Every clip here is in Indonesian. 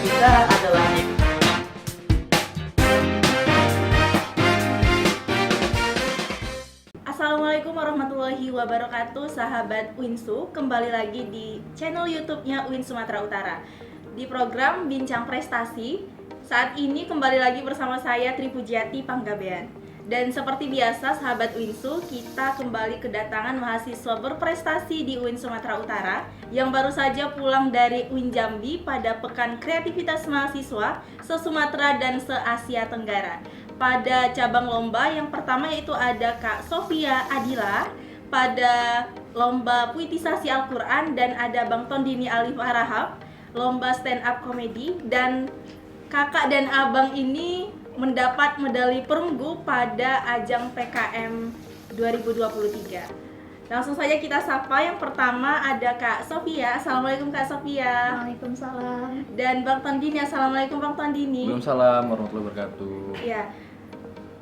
kita adalah Assalamualaikum warahmatullahi wabarakatuh, sahabat Winsu. Kembali lagi di channel YouTube-nya Win Sumatera Utara di program Bincang Prestasi. Saat ini kembali lagi bersama saya Tri Pujiati Panggabean. Dan seperti biasa sahabat Winsu, kita kembali kedatangan mahasiswa berprestasi di UIN Sumatera Utara yang baru saja pulang dari UIN Jambi pada Pekan Kreativitas Mahasiswa se-Sumatera dan se-Asia Tenggara. Pada cabang lomba yang pertama yaitu ada Kak Sofia Adila pada lomba puitisasi Al-Quran, dan ada Bang Tondini Alif Harahap lomba stand up comedy, dan kakak dan abang ini mendapat medali perunggu pada ajang PKM 2023. Langsung saja kita sapa. Yang pertama ada Kak Sofia. Assalamualaikum Kak Sofia. Waalaikumsalam. Dan Bang Tondini. Assalamualaikum Bang Tondini. Waalaikumsalam warahmatullahi wabarakatuh. Ya.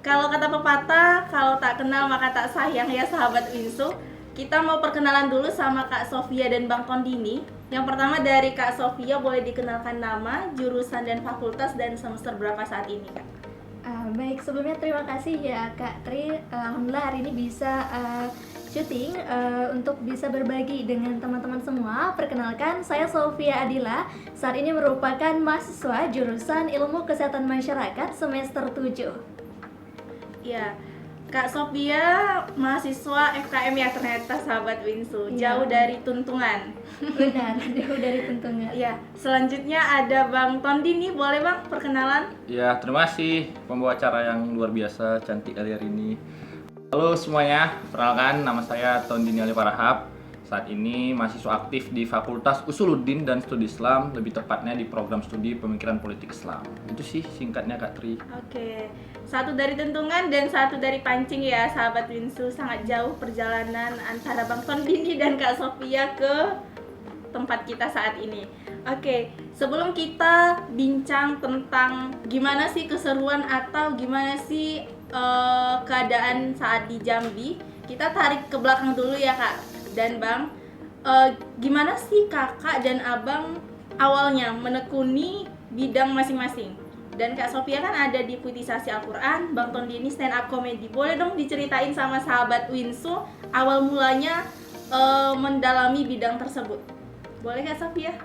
Kalau kata pepatah, kalau tak kenal maka tak sayang ya sahabat Winsu. Kita mau perkenalan dulu sama Kak Sofia dan Bang Tondini. Yang pertama dari Kak Sofia, boleh dikenalkan nama, jurusan dan fakultas, dan semester berapa saat ini Kak? Baik, sebelumnya terima kasih ya Kak Tri. Alhamdulillah hari ini bisa syuting untuk bisa berbagi dengan teman-teman semua. Perkenalkan, saya Sofia Adila. Saat ini merupakan mahasiswa jurusan Ilmu Kesehatan Masyarakat semester 7. Ya, Kak Sofia mahasiswa FKM ya ternyata sahabat Winsu. Jauh dari tuntungan. Benar, jauh dari tuntungan. Ya, selanjutnya ada Bang Tondini. Boleh Bang perkenalan? Ya, terima kasih pembawa acara yang luar biasa, cantik hari ini. Halo semuanya, perkenalkan nama saya Tondini Alif Harahap. Saat ini mahasiswa aktif di Fakultas Usuluddin dan Studi Islam, lebih tepatnya di program studi Pemikiran Politik Islam. Itu sih singkatnya Kak Tri. Oke, satu dari Tuntungan dan satu dari Pancing ya sahabat Winsu. Sangat jauh perjalanan antara Bang Tondini dan Kak Sofia ke tempat kita saat ini. Oke, sebelum kita bincang tentang gimana sih keseruan atau gimana sih keadaan saat di Jambi, kita tarik ke belakang dulu ya Kak dan Bang. Gimana sih kakak dan abang awalnya menekuni bidang masing-masing? Dan Kak Sofia kan ada di puitisasi Al-Quran, Bang Tondini stand up comedy. Boleh dong diceritain sama sahabat Winsu awal mulanya mendalami bidang tersebut? Boleh Kak Sofia?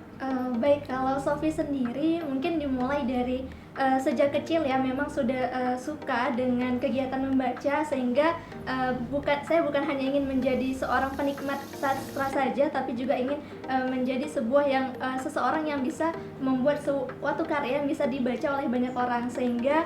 Baik, kalau Sofi sendiri mungkin dimulai dari sejak kecil ya, memang sudah suka dengan kegiatan membaca, sehingga saya bukan hanya ingin menjadi seorang penikmat sastra saja, tapi juga ingin menjadi seseorang yang bisa membuat suatu karya yang bisa dibaca oleh banyak orang, sehingga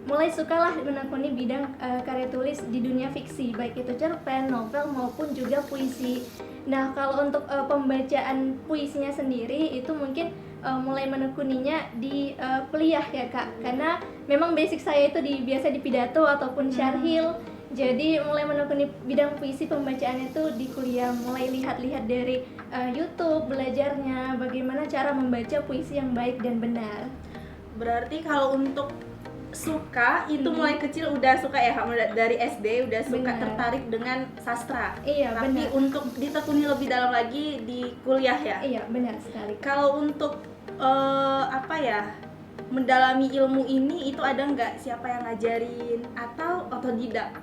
mulai sukalah menekuni bidang karya tulis di dunia fiksi, baik itu cerpen, novel maupun juga puisi. Nah, kalau untuk pembacaan puisinya sendiri itu mungkin mulai menekuninya di kuliah ya Kak, karena memang basic saya itu biasa di pidato ataupun syarhil. Jadi mulai menekuni bidang puisi pembacaan itu di kuliah, mulai lihat-lihat dari YouTube, belajarnya bagaimana cara membaca puisi yang baik dan benar. Berarti kalau untuk suka itu mulai kecil udah suka ya Kak, dari SD udah suka. Benar. Tertarik dengan sastra. Iya, tapi benar. untuk ditekuni lebih dalam lagi di kuliah ya. Iya, benar sekali. Kalau untuk mendalami ilmu ini itu ada nggak siapa yang ngajarin atau otodidak?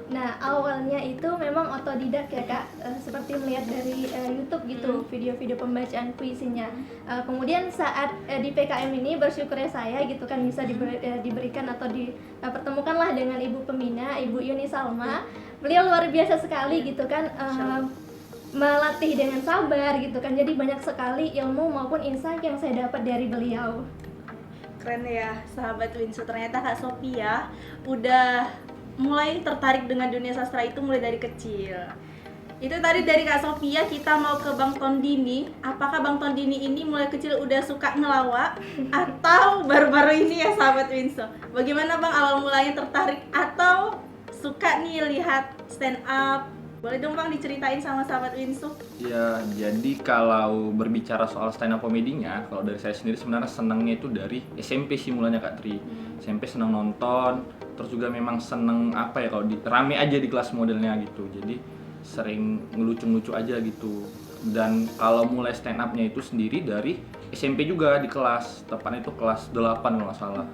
Nah, awalnya itu memang otodidak ya Kak, seperti melihat dari YouTube gitu, video-video pembacaan puisinya. Kemudian saat di PKM ini bersyukurnya saya gitu kan bisa diberikan atau dipertemukanlah dengan Ibu Pembina, Ibu Yuni Salma. Beliau luar biasa sekali gitu kan, melatih dengan sabar gitu kan. Jadi banyak sekali ilmu maupun insight yang saya dapat dari beliau. Keren ya sahabat Winsu, ternyata Kak Sofia udah mulai tertarik dengan dunia sastra itu mulai dari kecil. Itu tadi dari Kak Sofia. Kita mau ke Bang Tondini. Apakah Bang Tondini ini mulai kecil udah suka ngelawak atau baru-baru ini ya sahabat Winsu? Bagaimana Bang awal mulanya tertarik atau suka nih lihat stand up? Boleh dong Bang diceritain sama sahabat Winsu? Ya, jadi kalau berbicara soal stand up komedinya, kalau dari saya sendiri sebenarnya senangnya itu dari SMP sih mulanya Kak Tri. SMP senang nonton, terus juga memang seneng kalau rame aja di kelas modelnya gitu. Jadi sering ngelucu-ngelucu aja gitu. Dan kalau mulai stand up-nya itu sendiri dari SMP juga di kelas, tepatnya itu kelas 8 kalau nggak salah.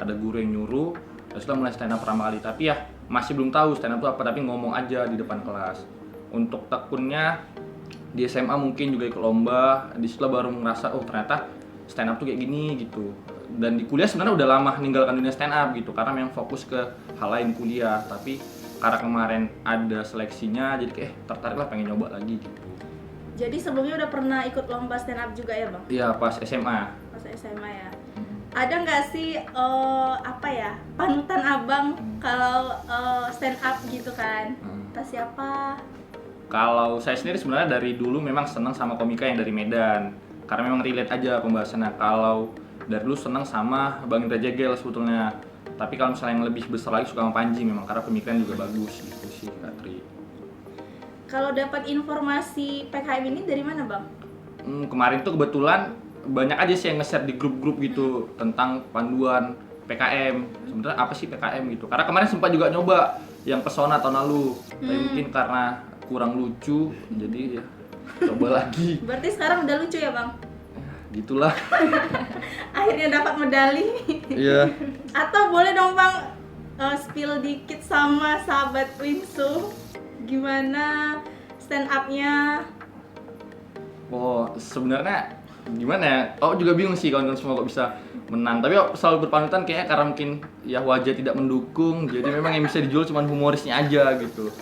Ada guru yang nyuruh, terus kita mulai stand up pertama kali. Tapi ya masih belum tahu stand up itu apa, tapi ngomong aja di depan kelas. Untuk tekunnya di SMA mungkin juga ikut lomba, di situ baru ngerasa oh ternyata stand up tuh kayak gini gitu. Dan di kuliah sebenarnya udah lama meninggalkan dunia stand up gitu, karena memang fokus ke hal lain kuliah. Tapi karena kemarin ada seleksinya, jadi kayak tertarik lah pengen nyoba lagi gitu. Jadi sebelumnya udah pernah ikut lomba stand up juga ya bang? Iya pas SMA. Pas SMA ya. Ada nggak sih apa ya panutan abang kalau stand up gitu kan? Entah siapa? Kalau saya sendiri sebenarnya dari dulu memang senang sama komika yang dari Medan, karena memang relate aja pembahasannya. Kalau dari dulu senang sama Bang Indra Jegel sebetulnya, tapi kalau misalnya yang lebih besar lagi suka sama Panji memang karena pemikiran juga bagus gitu sih Kak Tri. Kalau dapat informasi PKM ini dari mana bang? Kemarin tuh kebetulan banyak aja sih yang nge-share di grup-grup gitu tentang panduan PKM. Sebenarnya apa sih PKM gitu? Karena kemarin sempat juga nyoba yang Pesona tahun lalu, tapi mungkin karena kurang lucu, jadi ya coba lagi. Berarti sekarang udah lucu ya bang? Gitulah. Akhirnya dapat medali. Iya. Atau boleh dong bang spill dikit sama sahabat Winsu, gimana stand up-nya? Oh, sebenarnya gimana ya? Oh juga bingung sih kawan-kawan semua kok bisa menang. Tapi kok selalu berpanutan kayaknya karena mungkin ya wajah tidak mendukung. Jadi memang yang bisa dijual cuma humorisnya aja gitu.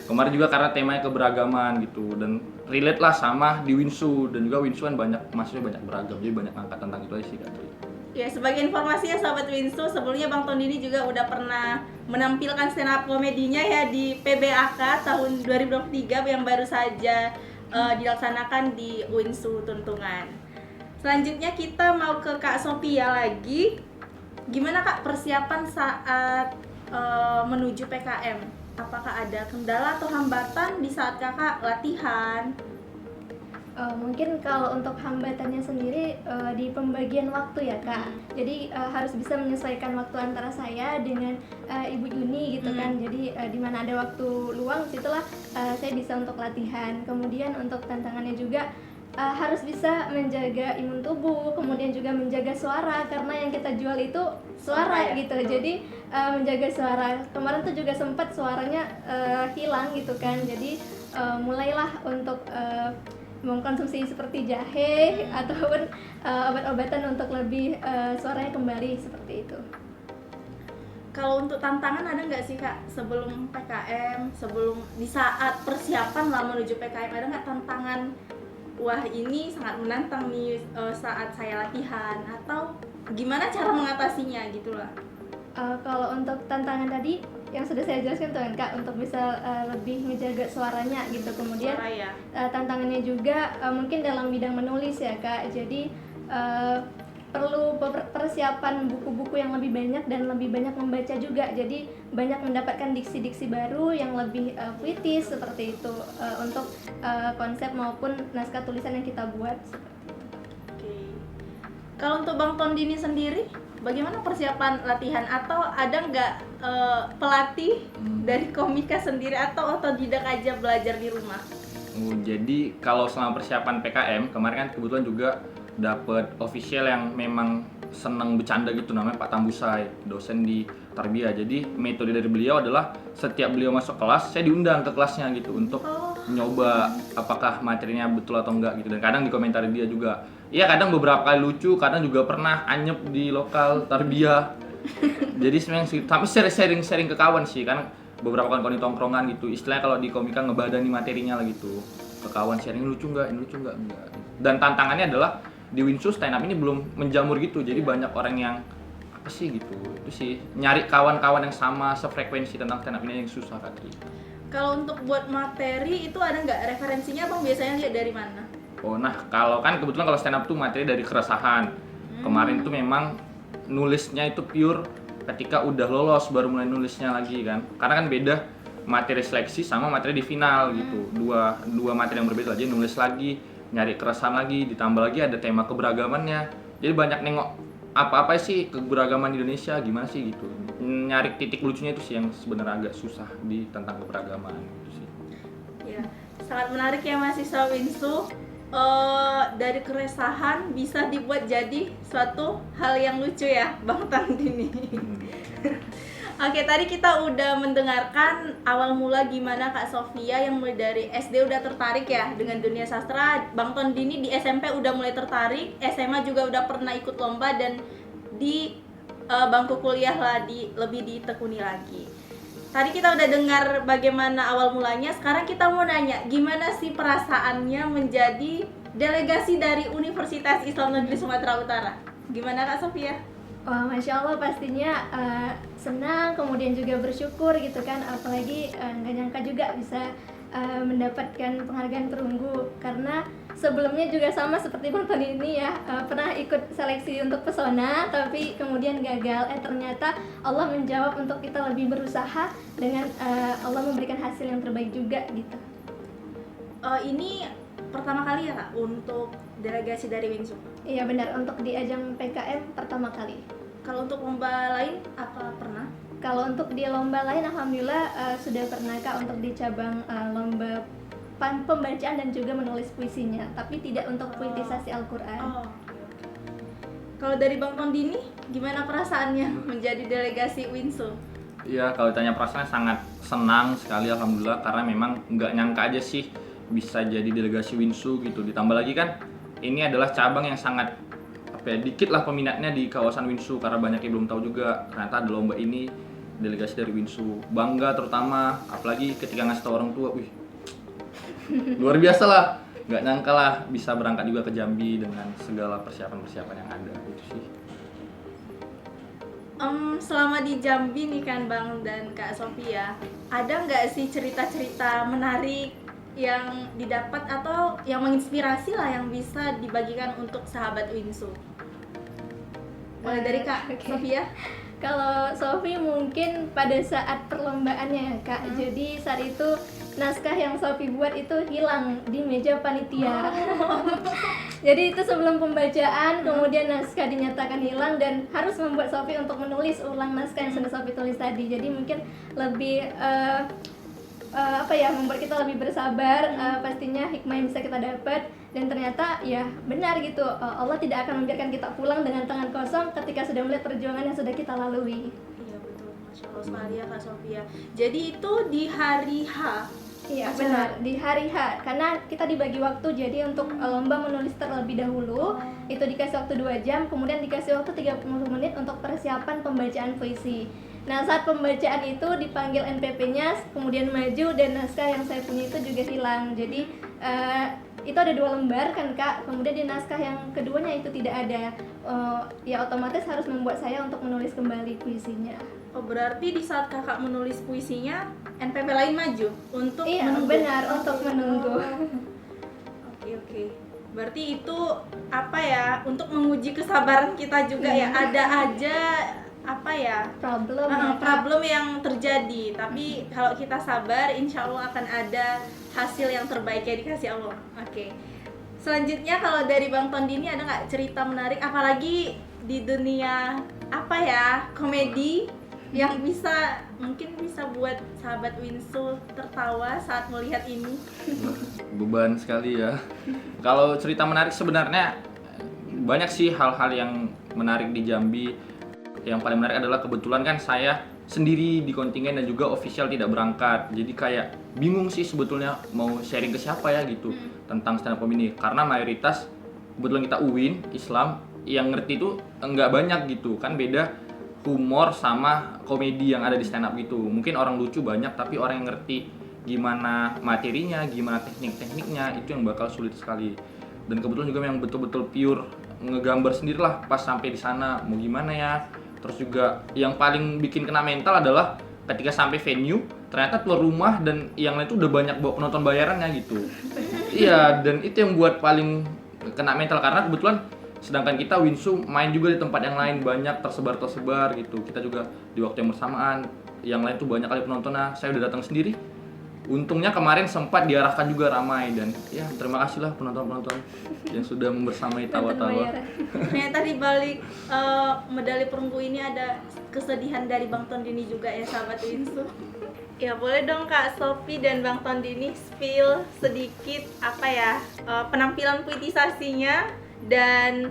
Kemarin juga karena temanya keberagaman gitu dan relate lah sama di Winsu, dan juga Winsu kan mahasiswa banyak beragam, jadi banyak angkat tentang itu aja sih Kak Tri. Ya sebagai informasi ya sahabat Winsu, sebelumnya Bang Tondini juga udah pernah menampilkan stand up komedinya ya di PBAK tahun 2023 yang baru saja dilaksanakan di Winsu Tuntungan. Selanjutnya kita mau ke Kak Sophia lagi. Gimana Kak persiapan saat menuju PKM? Apakah ada kendala atau hambatan di saat kakak latihan? Mungkin kalau untuk hambatannya sendiri di pembagian waktu ya kak. Jadi harus bisa menyesuaikan waktu antara saya dengan Ibu Yuni gitu kan. Jadi di mana ada waktu luang situlah saya bisa untuk latihan. Kemudian untuk tantangannya juga harus bisa menjaga imun tubuh, kemudian juga menjaga suara karena yang kita jual itu suara gitu. Jadi menjaga suara. Kemarin tuh juga sempat suaranya hilang gitu kan. Jadi mulailah untuk mengkonsumsi seperti jahe ataupun obat-obatan untuk lebih suaranya kembali seperti itu. Kalau untuk tantangan ada nggak sih kak sebelum PKM, sebelum di saat persiapan lah menuju PKM, ada nggak tantangan? Wah ini sangat menantang nih saat saya latihan, atau gimana cara mengatasinya gitu lah. Kalau untuk tantangan tadi yang sudah saya jelaskan tuh kan kak, untuk bisa lebih menjaga suaranya gitu. Kemudian Suara ya. tantangannya juga mungkin dalam bidang menulis ya kak. Jadi perlu persiapan buku-buku yang lebih banyak dan lebih banyak membaca juga. Jadi banyak mendapatkan diksi-diksi baru yang lebih puitis seperti itu untuk konsep maupun naskah tulisan yang kita buat. Oke. Kalau untuk Bang Tondini sendiri, bagaimana persiapan latihan, atau ada nggak pelatih dari komika sendiri atau otodidak aja belajar di rumah? Jadi kalau selama persiapan PKM kemarin kan kebetulan juga dapat official yang memang seneng bercanda gitu, namanya Pak Tambusai, dosen di Tarbiyah. Jadi metode dari beliau adalah setiap beliau masuk kelas, saya diundang ke kelasnya gitu untuk nyoba apakah materinya betul atau enggak gitu. Dan kadang dikomentari dia juga. Iya kadang beberapa kali lucu, kadang juga pernah anyep di lokal Tarbiyah. Jadi sebenarnya tapi sharing ke kawan sih, kan beberapa kawan-kawan di tongkrongan gitu. Istilahnya kalau di komika ngebadani materinya lah gitu. Ke kawan sharing lucu enggak, enggak. Dan tantangannya adalah di Winsu stand up ini belum menjamur gitu, jadi banyak orang yang apa sih gitu, itu sih nyari kawan-kawan yang sama sefrekuensi tentang stand up ini yang susah Katri. Kalau untuk buat materi itu ada nggak referensinya bang, biasanya lihat dari mana? Oh nah kalau kan kebetulan kalau stand up tuh materi dari keresahan. Kemarin tuh memang nulisnya itu pure ketika udah lolos baru mulai nulisnya lagi kan, karena kan beda materi seleksi sama materi di final gitu, dua materi yang berbeda aja, nulis lagi nyari keresahan lagi, ditambah lagi ada tema keberagamannya. Jadi banyak nengok apa sih keberagaman Indonesia gimana sih gitu. Nyari titik lucunya itu sih yang sebenarnya agak susah di tentang keberagaman gitu sih. Ya, sangat menarik ya mahasiswa Winsu. dari keresahan bisa dibuat jadi suatu hal yang lucu ya, Bang Tandini. Oke, tadi kita udah mendengarkan awal mula gimana Kak Sofia yang mulai dari SD udah tertarik ya dengan dunia sastra. Bang Tondini di SMP udah mulai tertarik, SMA juga udah pernah ikut lomba, dan di bangku kuliah lah lebih ditekuni lagi. Tadi kita udah dengar bagaimana awal mulanya, sekarang kita mau nanya gimana sih perasaannya menjadi delegasi dari Universitas Islam Negeri Sumatera Utara. Gimana Kak Sofia? Wah, Masya Allah pastinya senang, kemudian juga bersyukur gitu kan. Apalagi nggak nyangka juga bisa mendapatkan penghargaan perunggu. Karena sebelumnya juga sama seperti Bang Tony ini ya, pernah ikut seleksi untuk pesona, tapi kemudian gagal. Ternyata Allah menjawab untuk kita lebih berusaha dengan Allah memberikan hasil yang terbaik juga gitu. Ini pertama kali ya Kak untuk delegasi dari Winsu? Iya benar, untuk di ajang PKM pertama kali. Kalau untuk lomba lain apa pernah? Kalau untuk di lomba lain alhamdulillah sudah pernah Kak, untuk di cabang lomba pembacaan dan juga menulis puisinya, tapi tidak untuk puitisasi Al-Qur'an. Oh. Kalau dari Bang Tondini gimana perasaannya menjadi delegasi Winsu? Ya, kalau ditanya perasaannya sangat senang sekali alhamdulillah, karena memang nggak nyangka aja sih bisa jadi delegasi Winsu gitu. Ditambah lagi kan ini adalah cabang yang sangat dikit lah peminatnya di kawasan Winsu, karena banyak yang belum tahu juga ternyata ada lomba ini, delegasi dari Winsu. Bangga terutama, apalagi ketika ngasih tahu orang tua, wih luar biasa lah, nggak nyangka lah bisa berangkat juga ke Jambi dengan segala persiapan-persiapan yang ada gitu sih. Selama di Jambi nih kan Bang dan Kak Sofia, ada nggak sih cerita-cerita menarik yang didapat atau yang menginspirasi lah yang bisa dibagikan untuk sahabat Winsu? Mulai dari Kak Sofia. Kalau Sofi mungkin pada saat perlombaannya ya Kak, jadi saat itu naskah yang Sofi buat itu hilang di meja panitia. Jadi itu sebelum pembacaan, kemudian naskah dinyatakan hilang dan harus membuat Sofi untuk menulis ulang naskah yang sudah Sofi tulis tadi. Jadi mungkin lebih membuat kita lebih bersabar, pastinya hikmah yang bisa kita dapat. Dan ternyata ya benar gitu, Allah tidak akan membiarkan kita pulang dengan tangan kosong ketika sudah melihat perjuangan yang sudah kita lalui. Iya betul, Masya Allah sekali ya Kak Sofia. Jadi itu di hari H. Iya benar, di hari H, karena kita dibagi waktu, jadi untuk lomba menulis terlebih dahulu itu dikasih waktu 2 jam, kemudian dikasih waktu 30 menit untuk persiapan pembacaan puisi. Nah saat pembacaan itu dipanggil NPP-nya, kemudian maju, dan naskah yang saya punya itu juga hilang. Jadi itu ada 2 lembar kan Kak, kemudian di naskah yang keduanya itu tidak ada. Ya otomatis harus membuat saya untuk menulis kembali puisinya. Oh berarti di saat kakak menulis puisinya, NPP lain maju untuk menunggu? Iya benar, untuk menunggu. Oke. Berarti itu apa ya, untuk menguji kesabaran kita juga ya. Ada aja problem yang terjadi, tapi kalau kita sabar insya Allah akan ada hasil yang terbaik yang dikasih Allah. Oke. Selanjutnya kalau dari Bang Tondini ada nggak cerita menarik, apalagi di dunia komedi yang mungkin bisa buat sahabat Winsu tertawa saat melihat ini? Beban sekali ya. Kalau cerita menarik sebenarnya banyak sih hal-hal yang menarik di Jambi. Yang paling menarik adalah kebetulan kan saya sendiri di kontingen dan juga official tidak berangkat. Jadi kayak bingung sih sebetulnya mau sharing ke siapa ya gitu tentang stand up comedy. Karena mayoritas kebetulan kita UIN Islam, yang ngerti itu enggak banyak gitu kan, beda humor sama komedi yang ada di stand up gitu. Mungkin orang lucu banyak, tapi orang yang ngerti gimana materinya, gimana teknik-tekniknya, itu yang bakal sulit sekali. Dan kebetulan juga yang betul-betul pure ngegambar sendirilah pas sampai di sana mau gimana ya. Terus juga yang paling bikin kena mental adalah ketika sampai venue ternyata keluar rumah dan yang lain itu udah banyak penonton bayarannya gitu. Iya, dan itu yang buat paling kena mental, karena kebetulan sedangkan kita Winsu main juga di tempat yang lain banyak tersebar gitu. Kita juga di waktu yang bersamaan, yang lain tuh banyak kali penontonnya. Saya udah datang sendiri. Untungnya kemarin sempat diarahkan juga ramai, dan ya terima kasih lah penonton-penonton yang sudah membersamai tawa-tawa. Ternyata di balik medali perunggu ini ada kesedihan dari Bang Tondini juga ya sahabat Winsu. Ya boleh dong Kak Sofi dan Bang Tondini spill sedikit penampilan puitisasinya dan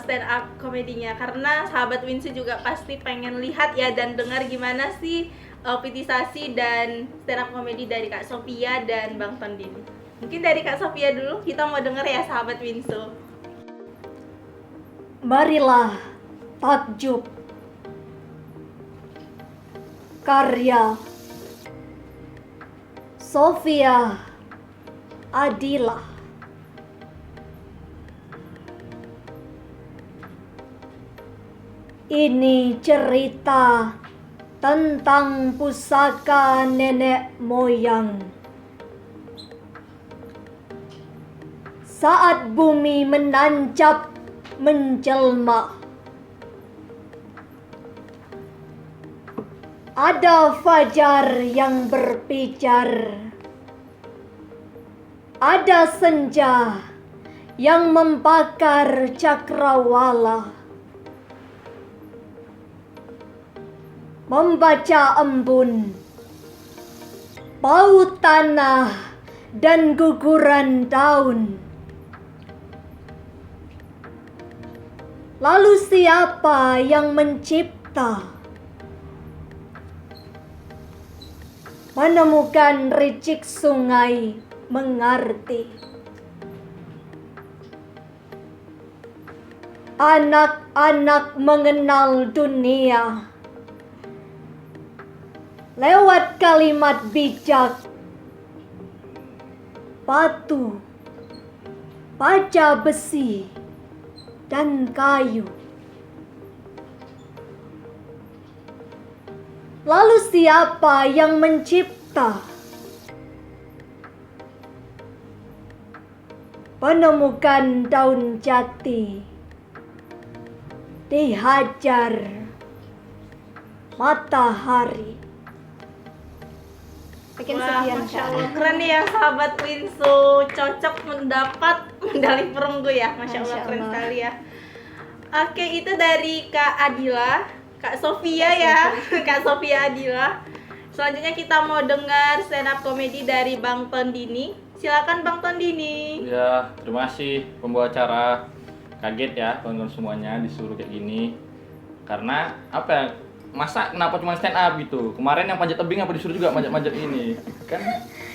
stand up komedinya, karena sahabat Winsu juga pasti pengen lihat ya dan dengar gimana sih puitisasi dan stand up komedi dari Kak Sofia dan Bang Tondini. Mungkin dari Kak Sofia dulu, kita mau denger ya sahabat Winsu. Marilah takjub, karya Sofia Adila. Ini cerita tentang pusaka nenek moyang. Saat bumi menancap menjelma, ada fajar yang berpijar, ada senja yang membakar cakrawala. Membaca embun, bau tanah dan guguran daun. Lalu siapa yang mencipta? Menemukan ricik sungai mengerti. Anak-anak mengenal dunia lewat kalimat bijak. Batu, baja besi, dan kayu. Lalu siapa yang mencipta? Menemukan daun jati, dihajar matahari. Bikin Wah, sekian, Masya Kak. Allah, keren nih ya sahabat Winsu, cocok mendapat medali perunggu ya, Masya Allah, Masya keren Allah. sekali ya. Oke, itu dari Kak Adila, Kak Sofia ya, Kak Sofia Adila. Selanjutnya kita mau dengar stand up komedi dari Bang Tondini. Silakan Bang Tondini. Ya, terima kasih pembawa acara. Kaget ya teman-teman semuanya disuruh kayak gini. Karena apa ya? Masa kenapa cuma stand up gitu? Kemarin yang panjat tebing apa disuruh juga manjat-manjat ini? Kan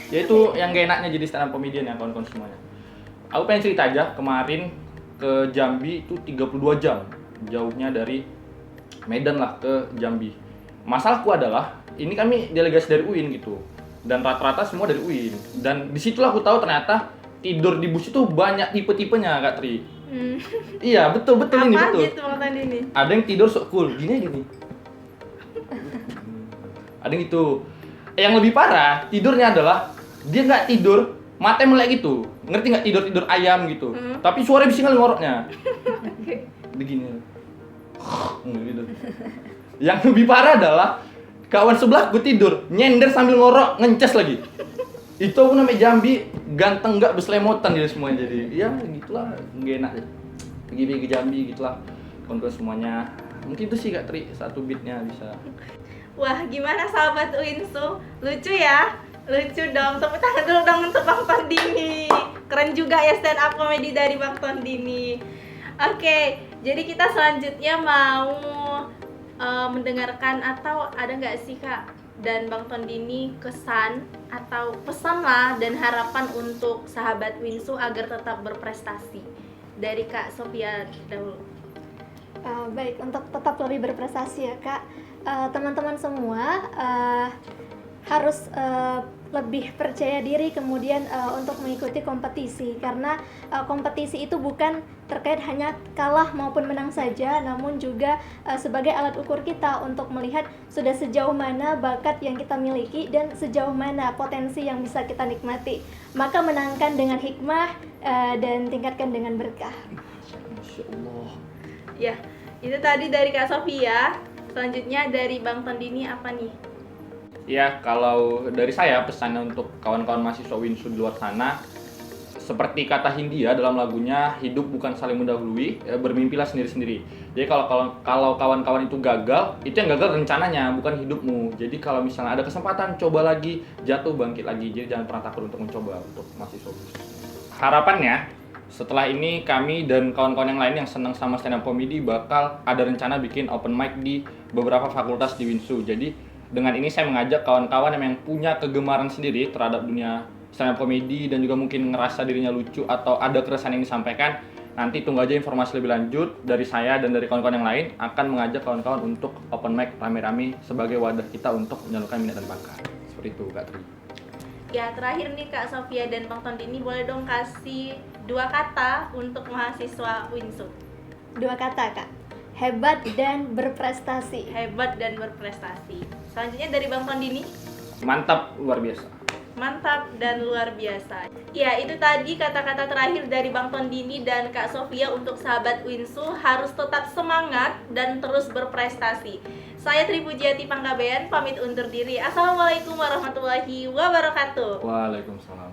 ya itu yang gak enaknya jadi stand up comedian ya kawan-kawan semuanya. Aku pengen cerita aja, kemarin ke Jambi itu 32 jam jauhnya dari Medan lah ke Jambi. Masalahku adalah ini kami delegasi dari UIN gitu. Dan rata-rata semua dari UIN. Dan disitulah aku tahu ternyata tidur di bus itu banyak tipe-tipenya Kak Tri. Iya, betul-betul ini Apa betul. gitu Bang Tondini? Ada yang tidur sok cool, gini aja nih. Ada yang gitu. Yang lebih parah, tidurnya adalah dia nggak tidur, matanya melek gitu. Ngerti nggak tidur ayam gitu. Tapi suara bising kali ngoroknya. Begini. Gitu. Yang lebih parah adalah kawan sebelahku tidur, nyender sambil ngorok, ngences lagi. Itu aku namanya Jambi, ganteng nggak beslemotan jadi semuanya jadi. Ya gitulah, nggak enak. Pergi-pergi ke Jambi gitulah. Kawan-kawan semuanya. Mungkin itu sih Kak Tri, satu beatnya bisa. Wah, gimana sahabat Winsu? Lucu ya? Lucu dong. Tepuk tangan dulu dong untuk Bang Tondini. Keren juga ya stand up komedi dari Bang Tondini. Oke, jadi kita selanjutnya mau mendengarkan atau ada nggak sih Kak dan Bang Tondini kesan atau pesan lah dan harapan untuk sahabat Winsu agar tetap berprestasi? Dari Kak Sofia dahulu. Baik, untuk tetap lebih berprestasi ya Kak, teman-teman semua harus lebih percaya diri kemudian untuk mengikuti kompetisi, karena kompetisi itu bukan terkait hanya kalah maupun menang saja, namun juga sebagai alat ukur kita untuk melihat sudah sejauh mana bakat yang kita miliki dan sejauh mana potensi yang bisa kita nikmati. Maka menangkan dengan hikmah dan tingkatkan dengan berkah. Masya Allah. Ya, itu tadi dari Kak Sofia. Selanjutnya dari Bang Tondini apa nih? Ya, kalau dari saya pesannya untuk kawan-kawan mahasiswa Winsu di luar sana, seperti kata Hindia dalam lagunya, hidup bukan saling mendahului, ya, bermimpilah sendiri-sendiri. Jadi kalau kawan-kawan itu gagal, itu yang gagal rencananya, bukan hidupmu. Jadi kalau misalnya ada kesempatan, coba lagi, jatuh bangkit lagi. Jadi jangan pernah takut untuk mencoba untuk mahasiswa. Harapannya setelah ini kami dan kawan-kawan yang lain yang senang sama stand up comedy bakal ada rencana bikin open mic di beberapa fakultas di Winsu. Jadi dengan ini saya mengajak kawan-kawan yang punya kegemaran sendiri terhadap dunia stand up comedy dan juga mungkin ngerasa dirinya lucu atau ada keresahan yang disampaikan. Nanti tunggu aja informasi lebih lanjut dari saya dan dari kawan-kawan yang lain akan mengajak kawan-kawan untuk open mic rame-rame sebagai wadah kita untuk menyalurkan minat dan bakat. Seperti itu Kak Tri. Ya, terakhir nih Kak Sofia dan Bang Tondini, boleh dong kasih 2 kata untuk mahasiswa Winsu. 2 kata, Kak. Hebat dan berprestasi. Hebat dan berprestasi. Selanjutnya dari Bang Tondini. Mantap, luar biasa. Mantap dan luar biasa. Ya, itu tadi kata-kata terakhir dari Bang Tondini dan Kak Sofia untuk sahabat Winsu harus tetap semangat dan terus berprestasi. Saya Tri Pujiati Panggabean pamit undur diri. Assalamualaikum warahmatullahi wabarakatuh. Waalaikumsalam.